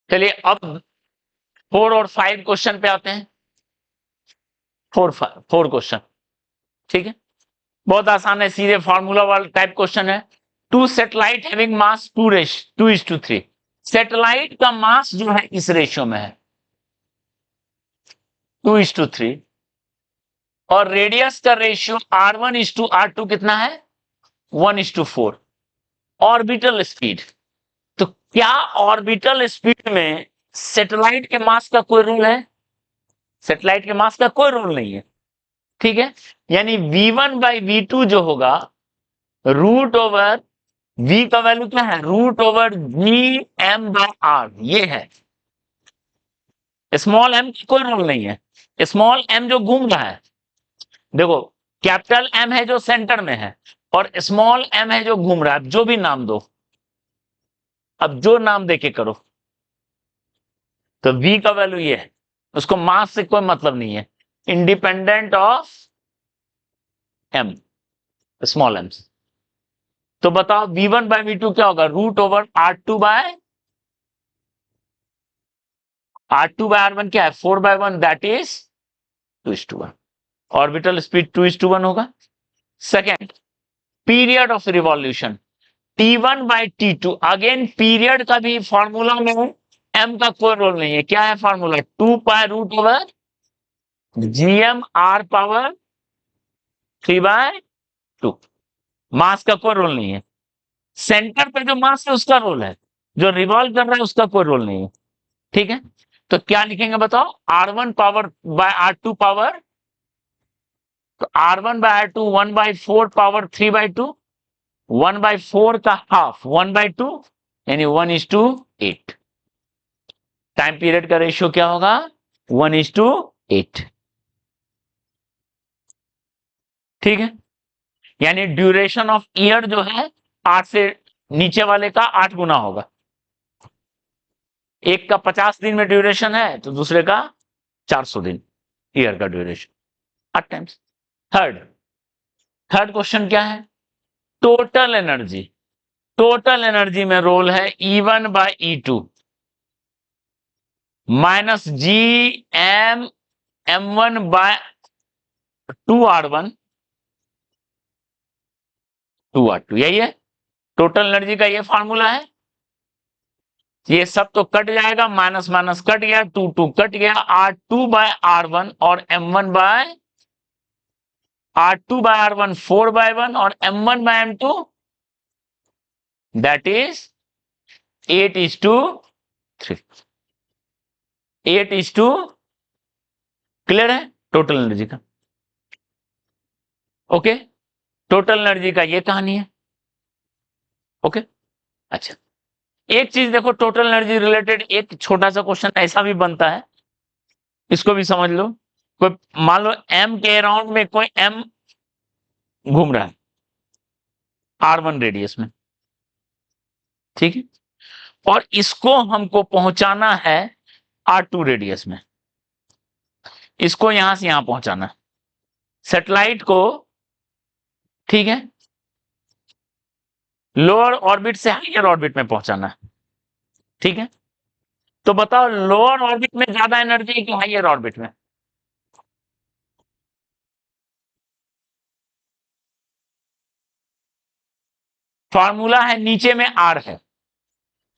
चलिए अब 4 और 5 क्वेश्चन पे आते हैं। 4 क्वेश्चन, ठीक है, बहुत आसान है, सीधे फॉर्मूला वाला टाइप क्वेश्चन है। Two satellite having mass 2:3। Satellite का मास जो है इस रेशियो में है 2:3, और रेडियस का रेशियो R1:R2 कितना है 1:4। ऑर्बिटल स्पीड, तो क्या ऑर्बिटल स्पीड में सैटेलाइट के मास का कोई रोल है? सैटेलाइट के मास का कोई रोल नहीं है, ठीक है। यानी V1/V2 जो होगा रूट ओवर V का वैल्यू क्या है √Gm/r, ये है। स्मॉल m का कोई रोल नहीं है, स्मॉल m जो घूम रहा है, देखो कैपिटल M है जो सेंटर में है और स्मॉल m है जो घूम रहा है, जो भी नाम दो, अब जो नाम देके करो, तो V का वैल्यू ये है, उसको मास से कोई मतलब नहीं है, independent of m, small m। तो बताओ V1/V2 क्या होगा √R2/R1 क्या है 4/1, दैट इज 2:1। ऑर्बिटल स्पीड 2:1 होगा। Second, period of revolution T1/T2, again period का भी फॉर्मूला में m का कोई रोल नहीं है, क्या है फॉर्मूला 2π√Gm/r/3/2। मास का कोई रोल नहीं है, सेंटर पे जो मास है उसका रोल है, जो रिवॉल्व कर रहा है उसका कोई रोल नहीं है, ठीक है। तो क्या लिखेंगे बताओ R1 power bye R2 power, तो R1 बाय R2 1/4 पावर 3/2, 1/4 का हाफ 1/2, यानी 1:8। टाइम पीरियड का रेशियो क्या होगा 1:8, ठीक है। यानी ड्यूरेशन ऑफ ईयर जो है 8 से नीचे वाले का 8 गुना होगा। एक का 50 दिन में ड्यूरेशन है तो दूसरे का 400 दिन, ईयर का duration 8 times. Third third question क्या है, टोटल एनर्जी। टोटल एनर्जी में रोल है E1/E2 माइनस Gm/m1/2R1 2R2, यही है टोटल एनर्जी का, ये फॉर्मूला है। ये सब तो कट जाएगा, माइनस माइनस कट गया, 2 कट गया, R2/R1 और R2/R1 4/1 और M1/M2 दैट इज 8:3। 8:, क्लियर है टोटल एनर्जी का, ओके। टोटल एनर्जी का ये कहानी है, ओके। अच्छा, एक चीज देखो, टोटल एनर्जी रिलेटेड एक छोटा सा क्वेश्चन ऐसा भी बनता है, इसको भी समझ लो। कोई मान लो m के अराउंड में कोई m घूम रहा है R1 रेडियस में, ठीक है, और इसको हमको पहुंचाना है R2 रेडियस में, इसको यहां से यहां पहुंचाना है सैटेलाइट को, ठीक है, लोअर ऑर्बिट से हायर ऑर्बिट में पहुंचाना है, ठीक है। तो बताओ लोअर ऑर्बिट में ज्यादा एनर्जी है कि हायर ऑर्बिट में? फॉर्मूला है नीचे में R है,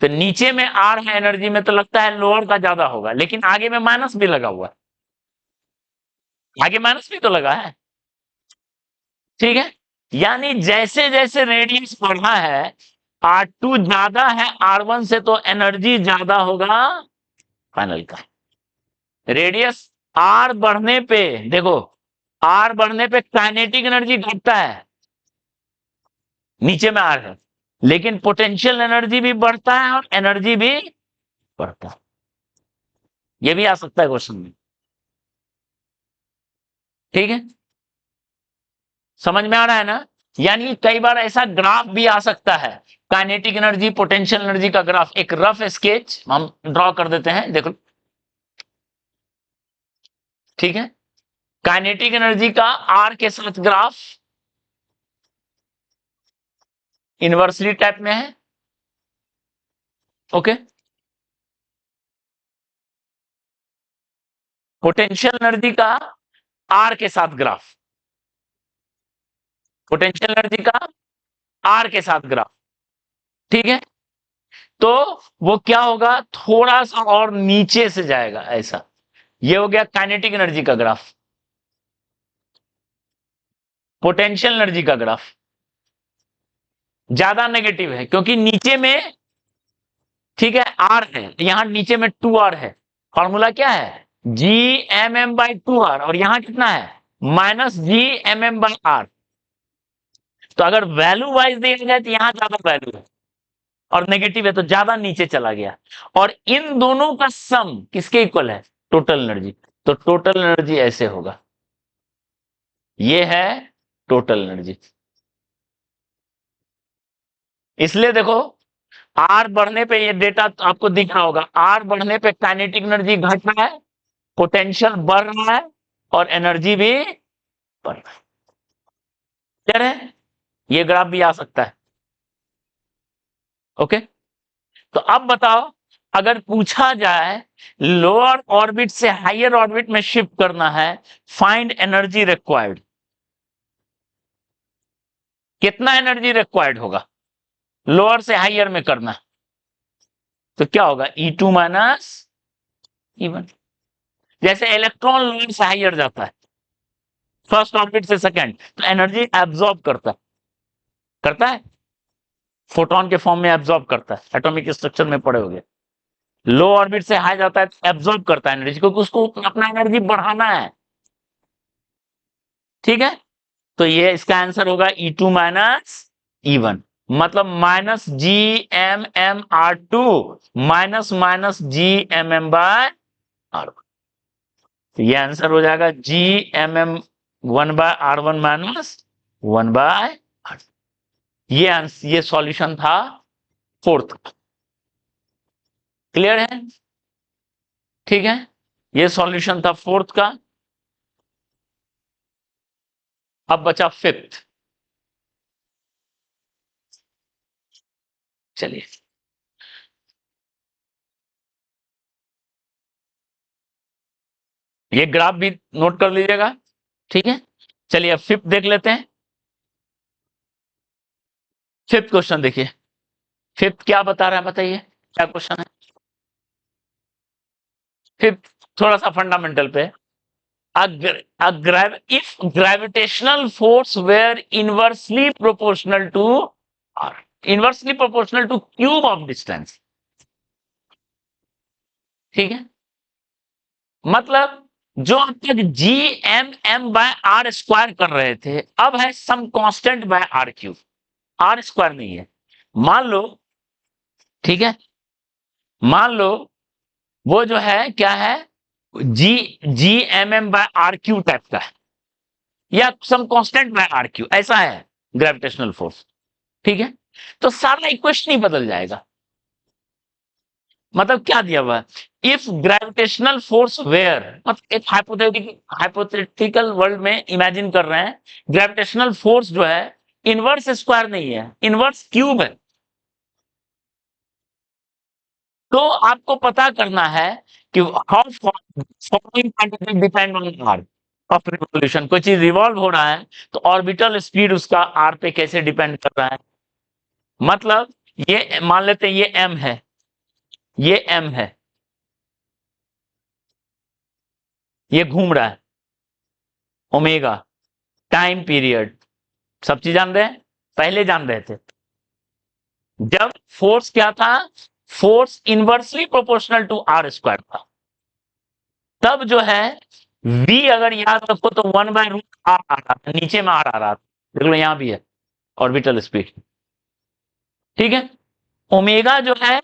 तो नीचे में R है एनर्जी में, तो लगता है लोअर का ज्यादा होगा, लेकिन आगे में माइनस भी लगा हुआ है, आगे माइनस भी तो लगा है, ठीक है। यानी जैसे जैसे रेडियस बढ़ा है R2 ज्यादा है R1 से, तो एनर्जी ज्यादा होगा फाइनल का। रेडियस R बढ़ने पे देखो, R बढ़ने पे काइनेटिक एनर्जी घटता है, नीचे में R है, लेकिन पोटेंशियल एनर्जी भी बढ़ता है और एनर्जी भी बढ़ता है। ये भी आ सकता है क्वेश्चन में, ठीक है, समझ में आ रहा है ना। यानी कई बार ऐसा ग्राफ भी आ सकता है, काइनेटिक एनर्जी पोटेंशियल एनर्जी का ग्राफ, एक रफ स्केच हम ड्रॉ कर देते हैं, देखो, ठीक है। काइनेटिक एनर्जी का आर के साथ ग्राफ इनवर्सली टाइप में है, ओके। पोटेंशियल एनर्जी का आर के साथ ग्राफ, पोटेंशियल एनर्जी का आर के साथ ग्राफ, ठीक है। तो वो क्या होगा, थोड़ा सा और नीचे से जाएगा ऐसा। ये हो गया काइनेटिक एनर्जी का ग्राफ, पोटेंशियल एनर्जी का ग्राफ ज्यादा नेगेटिव है क्योंकि नीचे में, ठीक है, आर है, यहां नीचे में 2r है। फॉर्मूला क्या है, G M M by 2r, और यहां कितना है, -Gmm/r। तो अगर वैल्यू वाइज देखा जाए तो यहां ज्यादा वैल्यू है और नेगेटिव है तो ज्यादा नीचे चला गया, और इन दोनों का सम किसके इक्वल है, टोटल एनर्जी। तो टोटल एनर्जी ऐसे होगा, ये है टोटल एनर्जी। इसलिए देखो, आर बढ़ने पे, ये डेटा तो आपको दिख रहा होगा, आर बढ़ने पे काइनेटिक एनर्जी घट रहा है, पोटेंशियल बढ़ रहा है, और एनर्जी भी बढ़ रहा है। क्लियर है, ये ग्राफ भी आ सकता है। ओके, तो अब बताओ, अगर पूछा जाए लोअर ऑर्बिट से हायर ऑर्बिट में शिफ्ट करना है, फाइंड एनर्जी रिक्वायर्ड, कितना एनर्जी रिक्वायर्ड होगा लोअर से हायर में करना, तो क्या होगा, E2 माइनस E1। जैसे इलेक्ट्रॉन लोअर से हायर जाता है, फर्स्ट ऑर्बिट से सेकंड, तो एनर्जी एब्जॉर्ब करता है, फोटोन के फॉर्म में एब्जॉर्ब करता है, एटॉमिक स्ट्रक्चर में पड़े होंगे। लो ऑर्बिट से हाई जाता है तो एब्जॉर्ब करता है एनर्जी, क्योंकि उसको अपना एनर्जी बढ़ाना है, ठीक है। तो ये इसका आंसर होगा E2 माइनस E1, मतलब -Gmm/r2 -Gmm/r1। तो ये आंसर हो जाएगा Gmm1/r1 -1/r। ये सॉल्यूशन था फोर्थ का। क्लियर है, ठीक है, ये सॉल्यूशन था फोर्थ का। अब बचा फिफ्थ, चलिए ये ग्राफ भी नोट कर लीजिएगा, ठीक है। चलिए अब फिफ्थ देख लेते हैं। फिफ्थ क्वेश्चन देखिए, फिफ्थ क्या बता रहा है, बताइए क्या क्वेश्चन है। फिफ्थ थोड़ा सा फंडामेंटल पे, if gravitational force were inversely proportional to r, inversely proportional to cube of distance, ठीक है, मतलब जो अब तक Gmm/r² कर रहे थे, अब है some constant bye r³, r² नहीं है। मान लो, ठीक है, मान लो वो जो है क्या है, Gmm/r³ टाइप का है, या सम कांस्टेंट बाय r³ ऐसा है ग्रेविटेशनल फोर्स, ठीक है। तो सारा इक्वेशन ही बदल जाएगा। मतलब क्या दिया हुआ है, इफ ग्रेविटेशनल फोर्स वेयर, मतलब एक हाइपोथेटिकल वर्ल्ड में इमेजिन कर रहे हैं, ग्रेविटेशनल फोर्स जो है इनवर्स स्क्वायर नहीं है, इनवर्स क्यूब है। तो आपको पता करना है कि how following quantity depend on R of revolution. कोई चीज रिवॉल्व हो रहा है तो ऑर्बिटल स्पीड उसका आर पे कैसे डिपेंड कर रहा है। मतलब ये मान लेते हैं ये एम है, ये एम है, ये घूम रहा है, ओमेगा, टाइम पीरियड, सब चीज जान रहे हैं, पहले जान रहे थे। जब फोर्स क्या था, force inversely proportional to r² था, तब जो है v अगर याद रखो तो 1/√r आ रहा था, नीचे में r आ रहा था, देख लो यहां भी है ऑर्बिटल स्पीड, ठीक है। ओमेगा जो है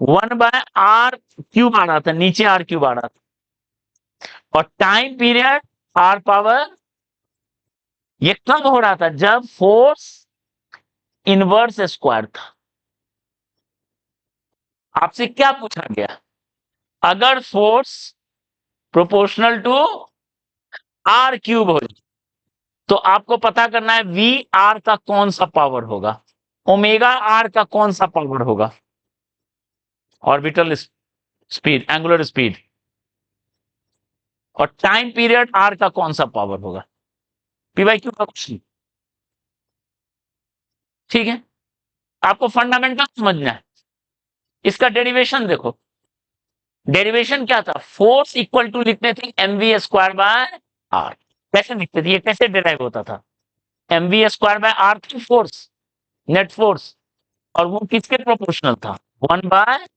1/r³ आ रहा था, नीचे r³ आ रहा था, और टाइम पीरियड r⁻, ये कब हो रहा था, जब फोर्स इनवर्स स्क्वायर था। आपसे क्या पूछा गया, अगर फोर्स प्रोपोर्शनल टू r³ हो जाए तो आपको पता करना है वी आर का कौन सा पावर होगा, ओमेगा आर का कौन सा पावर होगा, ऑर्बिटल स्पीड, एंगुलर स्पीड। और टाइम पीरियड आर का कौन सा पावर होगा, पीवाईक्यू का क्वेश्चन। ठीक है, आपको फंडामेंटल समझना है। इसका डेरिवेशन देखो, डेरिवेशन क्या था, फोर्स इक्वल टू लिखते थे M V square by R. कैसे लिखते थे, ये कैसे डिराइव होता था, M V square by R थी फोर्स, नेट फोर्स, और वो किसके प्रोपोर्शनल था, 1/r²।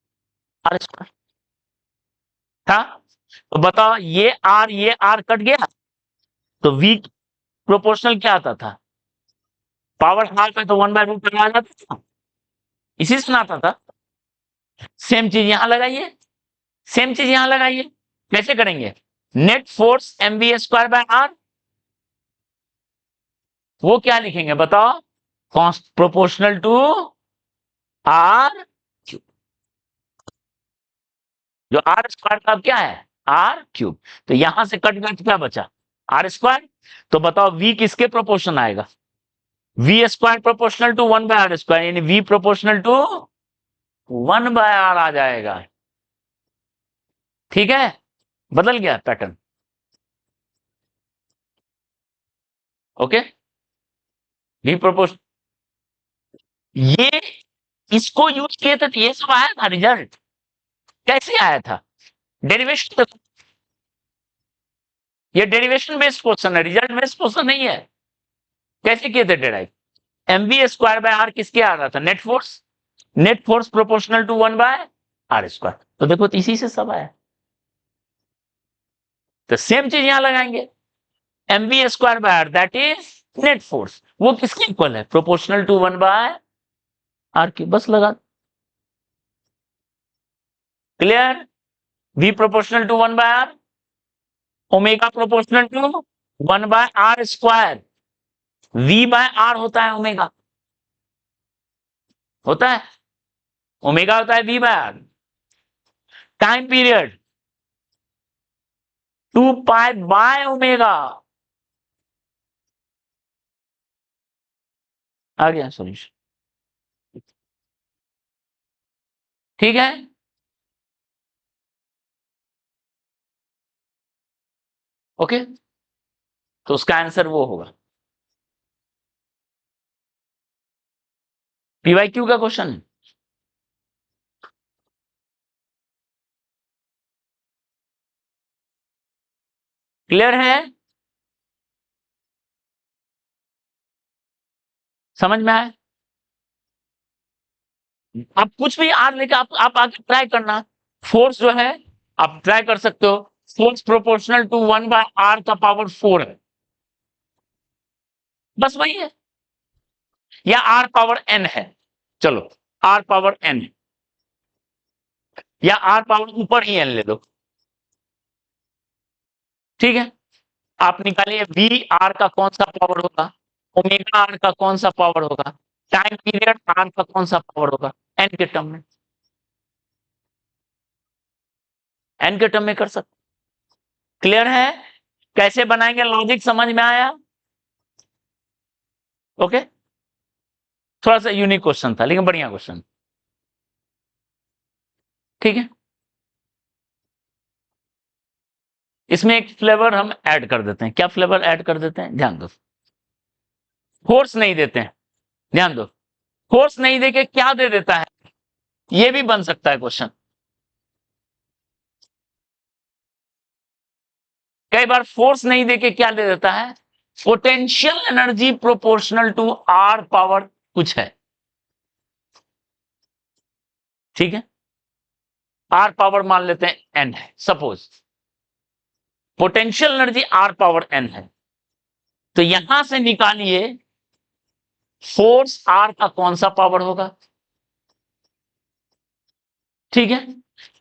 था, तो बताओ ये आर कट गया, तो वी प्रोपोर्शनल क्या आता था, पावर हाफ है तो 1/√r आ जाता था, इसी से आता था। सेम चीज यहां लगाइए, सेम चीज यहां लगाइए। कैसे करेंगे, net force M V square by R, वो क्या लिखेंगे बताओ, प्रोपोर्शनल टू आर क्यूब। जो आर स्क्वायर का क्या है, आर क्यूब। तो यहां से कट गया तो क्या बचा, आर स्क्वायर। तो बताओ वी किसके प्रोपोर्शन आएगा, we square proportional to 1/r², यानी वी प्रोपोर्शनल टू 1/r आ जाएगा। ठीक है, बदल गया पैटर्न। ओके, वी प्रोपोर्शन, ये इसको यूज किए थे तो ये सब आया था रिजल्ट। कैसे आया था, डेरिवेशन, ये डेरिवेशन बेस्ड क्वेश्चन है, रिजल्ट बेस्ड क्वेश्चन नहीं है। कैसे किए थे derive, M V square by R किसके आ रहा था, net force, net force proportional to 1/r²। तो देखो तो इसी से सब आया। तो सेम चीज यहां लगाएंगे, M V square by R that is net force, वो किसके इक्वल है, प्रोपोर्शनल टू 1/r², बस लगा। Clear, V proportional to 1/r, omega proportional to 1/r², V by R होता है ओमेगा, होता है ओमेगा, होता है V by R. Time period 2π by omega, आ गया सॉल्यूशन। ठीक है, ओके, तो उसका आंसर वो होगा, पीवाईक्यू का क्वेश्चन है। क्लियर है, समझ में आए, आप कुछ भी आर लेके आप आगे ट्राई करना। फोर्स जो है आप ट्राई कर सकते हो, फोर्स प्रोपोर्शनल टू 1/r का पावर 4 है, बस वही है, या r पावर n है, चलो r पावर n, या r पावर ऊपर ही n ले लो। ठीक है, आप निकालिए वी आर का कौन सा पावर होगा, ओमेगा आर का कौन सा पावर होगा, टाइम पीरियड आर का कौन सा पावर होगा, एन के टर्म में, एन के टर्म में कर सकते। क्लियर है, कैसे बनाएंगे, लॉजिक समझ में आया। ओके, थोड़ा सा यूनिक क्वेश्चन था लेकिन बढ़िया क्वेश्चन। ठीक है, इसमें एक फ्लेवर हम ऐड कर देते हैं, क्या फ्लेवर ऐड कर देते हैं, ध्यान दो, फोर्स नहीं देते हैं, ध्यान दो, फोर्स नहीं देके क्या दे देता है, ये भी बन सकता है क्वेश्चन। कई बार फोर्स नहीं देके क्या दे देता है, potential energy proportional to R power कुछ है। ठीक है, आर पावर मान लेते हैं एन है, suppose potential energy R power N है, तो यहां से निकालिए फोर्स आर का कौन सा पावर होगा। ठीक है,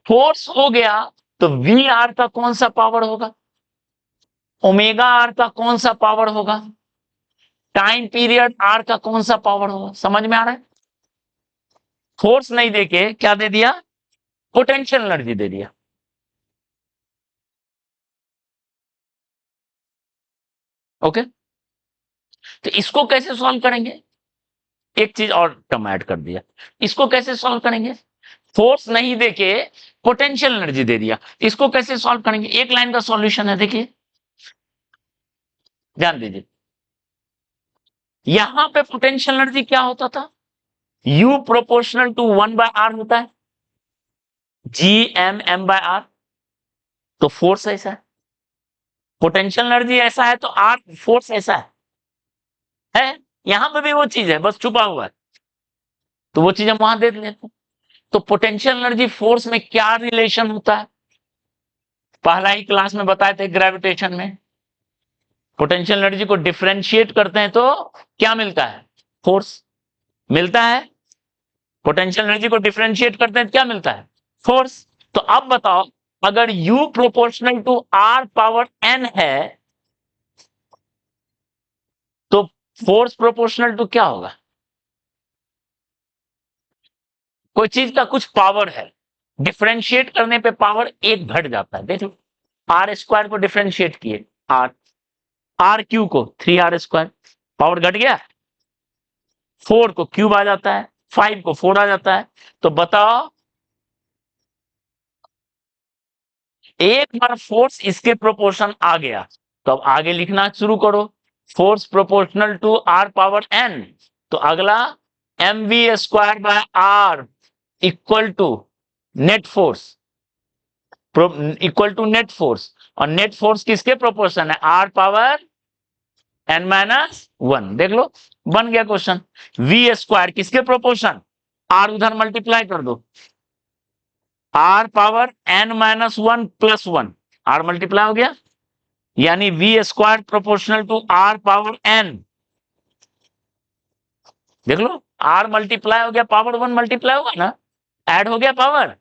फोर्स हो गया तो वी आर का कौन सा पावर होगा, ओमेगा आर का कौन सा पावर होगा, टाइम पीरियड आर का कौन सा पावर होगा। समझ में आ रहा है, फोर्स नहीं देके क्या दे दिया, पोटेंशियल एनर्जी दे दिया। ओके, तो इसको कैसे सॉल्व करेंगे, एक चीज और टर्म ऐड कर दिया, इसको कैसे सॉल्व करेंगे, फोर्स नहीं देके पोटेंशियल एनर्जी दे दिया। इसको कैसे सॉल्व करेंगे? एक लाइन का सॉल्यूशन है, देखिए ध्यान दीजिए। यहां पे पोटेंशियल एनर्जी क्या होता था? U प्रोपोर्शनल टू 1/r होता है, G(m)m/r। तो फोर्स ऐसा है, पोटेंशियल एनर्जी ऐसा है, तो R फोर्स ऐसा है? यहां पे भी वो चीज है, बस छुपा हुआ है, तो वो चीज हम वहां देख लेते हैं। तो पोटेंशियल एनर्जी फोर्स में क्या रिलेशन होता है? पहला ही क्लास में बताए थे ग्रेविटेशन में, पोटेंशियल एनर्जी को डिफरेंशिएट करते हैं तो क्या मिलता है? फोर्स मिलता है। पोटेंशियल एनर्जी को डिफरेंशिएट करते हैं तो क्या मिलता है? फोर्स। तो अब बताओ, अगर U proportional to R power n है, तो फोर्स प्रोपोर्शनल टू क्या होगा? कोई चीज का कुछ पावर है, डिफरेंशिएट करने पे पावर एक घट जाता है। देखो R² को डिफरेंशिएट किए, RQ को 3R², पावर घट गया। 4 को क्यूब आ जाता है, 5 को 4 आ जाता है। तो बताओ, एक बार फोर्स इसके प्रोपोर्शन आ गया, तो अब आगे लिखना शुरू करो। Force proportional to R power n, तो अगला mv²/r equal to net force, equal to net force. और नेट फोर्स किसके प्रोपोर्शन है? R power n-1। देख लो, बन गया क्वेश्चन। v² किसके प्रोपोर्शन? R उधर मल्टीप्लाई कर दो, R power n-1 plus 1, R multiply हो गया, यानी v² proportional to R power n। देख लो, R मल्टीप्लाई हो गया, पावर 1 मल्टीप्लाई होगा ना, ऐड हो गया पावर।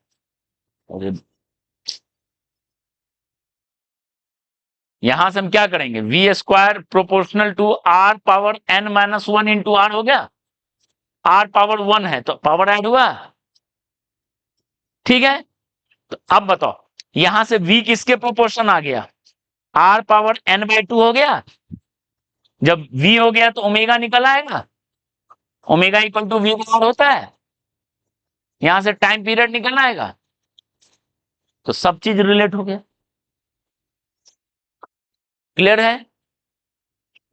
यहां से हम क्या करेंगे? v² proportional to R power n-1 into R हो गया। R पावर 1 है तो पावर ऐड हुआ, ठीक है। तो अब बताओ, यहां से v किसके प्रोपोर्शन आ गया? R पावर n/2 हो गया। जब v हो गया तो ओमेगा निकल आएगा, ओमेगा इक्वल टू v/r होता है, यहां से टाइम पीरियड निकल आएगा, तो सब चीज रिलेट हो गया। क्लियर है?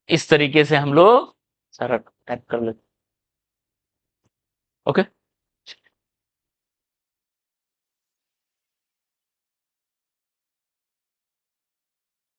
इस तरीके से हम लोग सारा टाइप कर लेते। ओके।